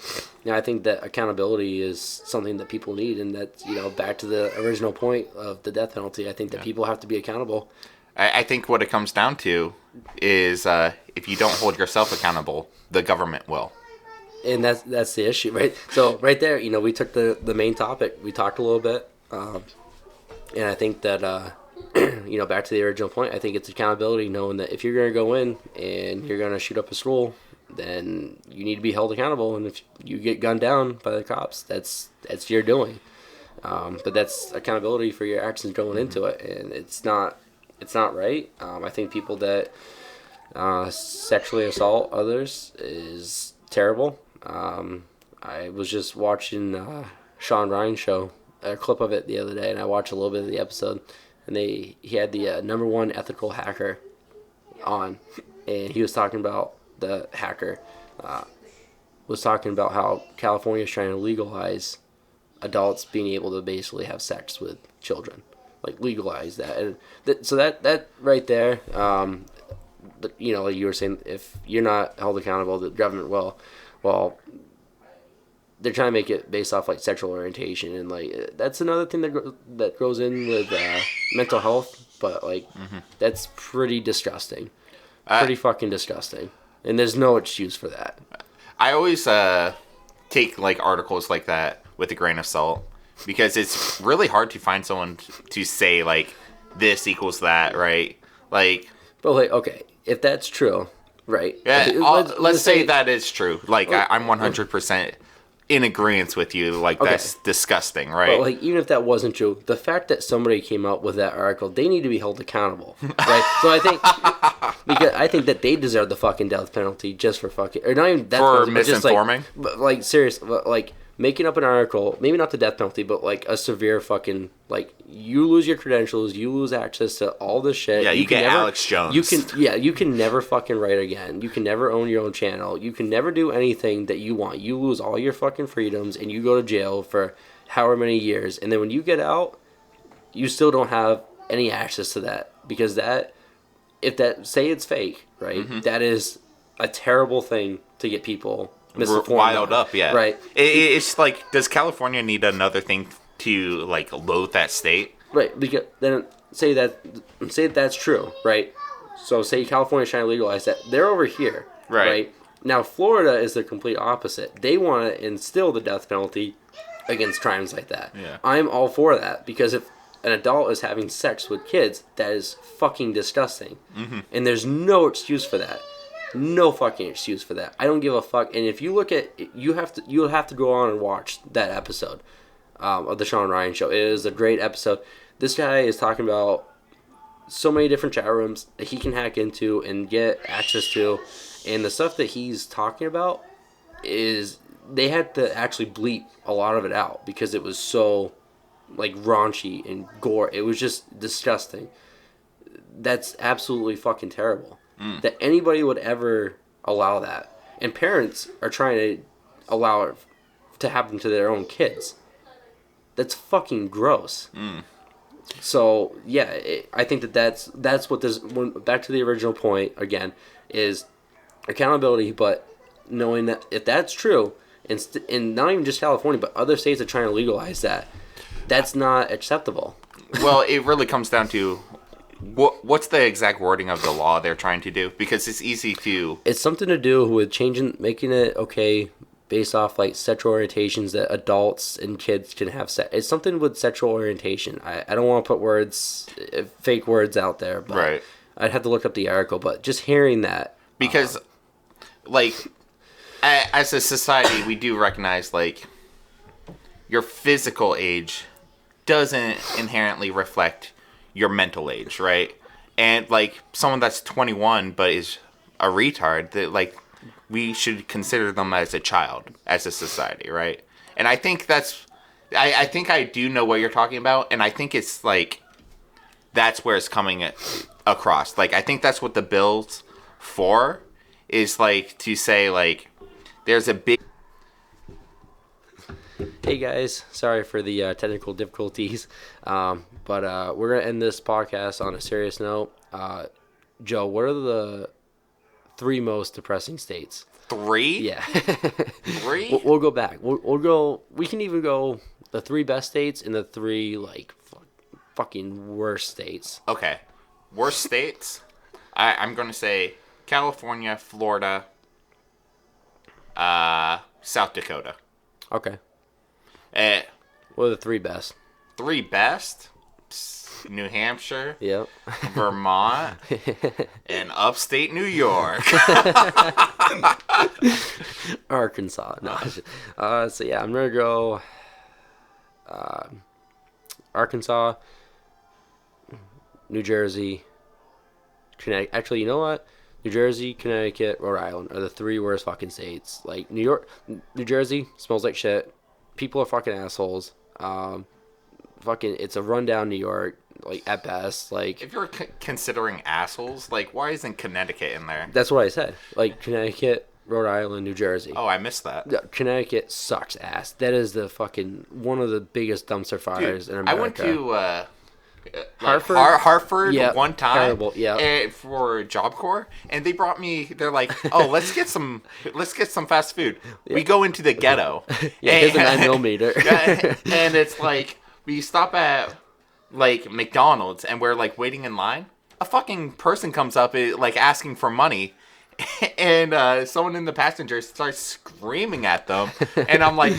I think that accountability is something that people need, and that's back to the original point of the death penalty. I think that people have to be accountable. I think what it comes down to is if you don't hold yourself accountable, the government will. And that's the issue, right? So right there, we took the main topic. We talked a little bit, and I think that back to the original point. I think it's accountability, knowing that if you're going to go in and you're going to shoot up a school, then you need to be held accountable. And if you get gunned down by the cops, that's your doing. But that's accountability for your actions going into it, and it's not right. I think people that sexually assault others is terrible. I was just watching Sean Ryan's show, a clip of it the other day, and I watched a little bit of the episode, and he had the number one ethical hacker on, and he was talking about the hacker was talking about how California is trying to legalize adults being able to basically have sex with children, like legalize that. And so that right there, like you were saying, if you're not held accountable, the government will. Well, they're trying to make it based off like sexual orientation, and like that's another thing that goes in with mental health. But like that's pretty disgusting, pretty fucking disgusting, and there's no excuse for that. I always take like articles like that with a grain of salt, because it's really hard to find someone to say like this equals that, right? Like, but like, okay, if that's true, right? Yeah, let's say that is true. Like, I'm 100% in agreement with you. Like, that's disgusting, right? But like, even if that wasn't true, the fact that somebody came out with that article, they need to be held accountable, right? So I think that they deserve the fucking death penalty just for fucking, or not even death for penalty, misinforming. But like serious, like making up an article, maybe not the death penalty, but like a severe fucking, like, you lose your credentials, you lose access to all this shit. Yeah, you get never, Alex Jones. You can never fucking write again. You can never own your own channel. You can never do anything that you want. You lose all your fucking freedoms, and you go to jail for however many years, and then when you get out, you still don't have any access to that, because that, if that, say it's fake, right? That is a terrible thing to get people misinformed, riled up. Yeah, right. It's like, does California need another thing to like loathe that state? Right, because then say that's true, right? So say California's trying to legalize that, they're over here, right? Now Florida is the complete opposite. They want to instill the death penalty against crimes like that. Yeah. I'm all for that, because if an adult is having sex with kids, that is fucking disgusting. And there's no excuse for that. No fucking excuse for that. I don't give a fuck. And if you look at, you'll have to go on and watch that episode of the Sean Ryan Show. It is a great episode. This guy is talking about so many different chat rooms that he can hack into and get access to, and the stuff that he's talking about is, they had to actually bleep a lot of it out because it was so like raunchy and gore. It was just disgusting. That's absolutely fucking terrible. That anybody would ever allow that. And parents are trying to allow it to happen to their own kids. That's fucking gross. So yeah, I think that's what this, back to the original point again, is accountability, but knowing that if that's true, and not even just California, but other states are trying to legalize that, that's not acceptable. Well, it really comes down to what's the exact wording of the law they're trying to do, because it's easy to... It's something to do with making it okay based off like sexual orientations that adults and kids can have sex. It's something with sexual orientation. I don't want to put fake words out there, but I'd have to look up the article, but just hearing that. Because, like, as a society, we do recognize, like, your physical age doesn't inherently reflect your mental age, right? And, like, someone that's 21 but is a retard, that, like, we should consider them as a child, as a society, right? And I think that's... I think I do know what you're talking about, and I think it's, like, that's where it's coming across. Like, I think that's what the bill's for, is, like, to say, like, there's a big... Hey guys, sorry for the technical difficulties, but we're going to end this podcast on a serious note. Joe, what are the 3 most depressing states? 3? Yeah. 3? We'll go back. We'll go, we can even go the 3 best states and the 3, like, fucking worst states. Okay. Worst states? I'm going to say California, Florida, South Dakota. Okay. What are the 3 best? 3 best? New Hampshire. Yep. Vermont. And upstate New York. Arkansas. No. So yeah, I'm going to go Arkansas, New Jersey, Connecticut. Actually, you know what? New Jersey, Connecticut, Rhode Island are the 3 worst fucking states. Like, New Jersey smells like shit. People are fucking assholes. It's a rundown New York, like, at best. Like, if you're considering assholes, like, why isn't Connecticut in there? That's what I said. Like, Connecticut, Rhode Island, New Jersey. Oh, I missed that. Connecticut sucks ass. That is the fucking one of the biggest dumpster fires in America. I went to Hartford, Hartford one time. Terrible, yeah. For Job Corps, and they brought me. They're like, "Oh, let's get some fast food." Yeah. We go into the ghetto. Here's a 9mm. And it's like we stop at like McDonald's, and we're like waiting in line. A fucking person comes up, like asking for money. And someone in the passenger starts screaming at them, and I'm like,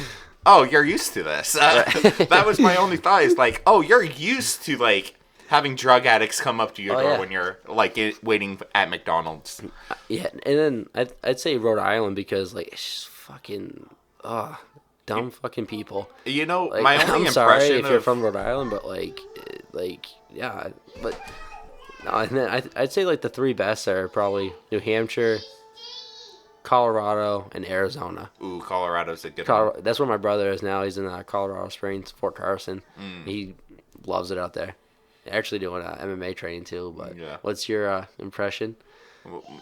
"Oh, you're used to this." That was my only thought. Is like, "Oh, you're used to like having drug addicts come up to your door when you're like waiting at McDonald's." Yeah, and then I'd say Rhode Island because like it's just fucking dumb fucking people. You know, like, my only I'm sorry impression if you're from Rhode Island, but like yeah, but. No, and then I'd say like the 3 best are probably New Hampshire, Colorado, and Arizona. Ooh, Colorado's a good one. That's where my brother is now. He's in Colorado Springs, Fort Carson. He loves it out there. Actually doing MMA training too. But what's your impression?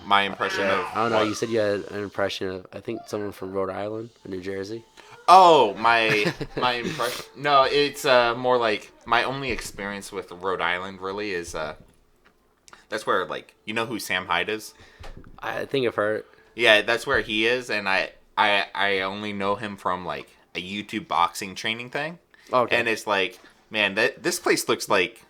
My impression of I don't know. You said you had an impression of I think someone from Rhode Island or New Jersey. Oh, my impression. No, it's more like my only experience with Rhode Island really is that's where like you know who Sam Hyde is. I think I've heard. Yeah, that's where he is, and I only know him from like a YouTube boxing training thing. Okay. And it's like, man, this place looks like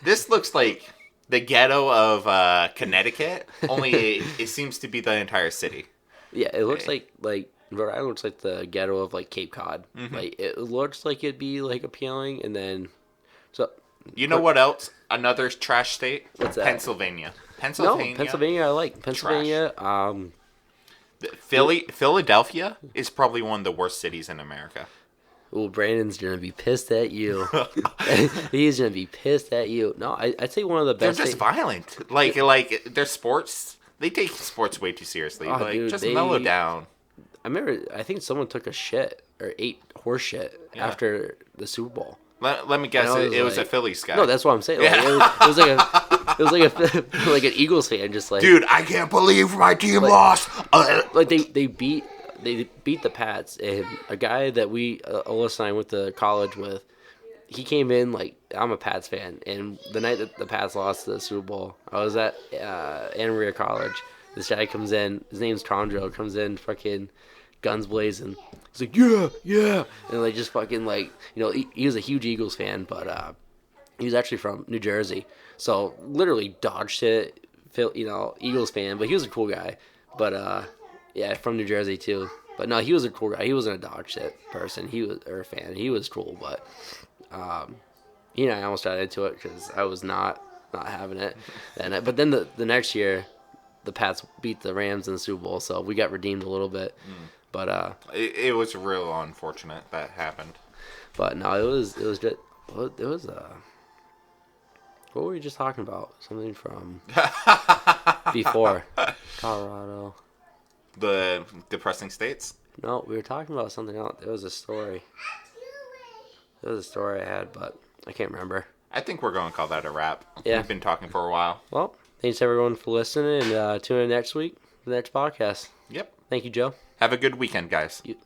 the ghetto of Connecticut. Only it seems to be the entire city. Yeah, it looks like Rhode Island looks like the ghetto of like Cape Cod. Mm-hmm. Like it looks like it'd be like appealing, and then so You know what else? Another trash state? What's that? Pennsylvania. no, Pennsylvania I like Pennsylvania. Philadelphia is probably one of the worst cities in America. Well, Brandon's gonna be pissed at you. He's gonna be pissed at you. No, I'd say one of the They're best. just violent. Like their sports. They take sports way too seriously. Oh, like dude, just they- mellow down. I remember. I think someone took a shit or ate horse shit Yeah. after the Super Bowl. Let me guess. And I It was a like- Phillies guy. No, that's what I'm saying. Like, it was like a like an Eagles fan, just like Dude, I can't believe my team lost. like they beat the Pats, and a guy that Alyssa and I went to college with, he came in like, I'm a Pats fan, and the night that the Pats lost the Super Bowl, I was at Anna Maria College. This guy comes in, his name's Trondro, comes in fucking guns blazing. He's like, yeah, and like just fucking like, you know, he was a huge Eagles fan, but he was actually from New Jersey, so literally dog shit, you know, Eagles fan, but he was a cool guy, but yeah, from New Jersey too. But no, he was a cool guy. He wasn't a dog shit person. He was or a fan. He was cool, but you know, I almost got into it because I was not having it. And but then the next year, the Pats beat the Rams in the Super Bowl, so we got redeemed a little bit. But it was real unfortunate that happened. but no, it was good. It was what were we just talking about? Something from before Colorado. The depressing states. No, we were talking about something else. It was a story. It was a story I had, but I can't remember. I think we're going to call that a wrap. Yeah. We've been talking for a while. Well, thanks everyone for listening, and tune in next week for the next podcast. Yep. Thank you, Joe. Have a good weekend, guys. You-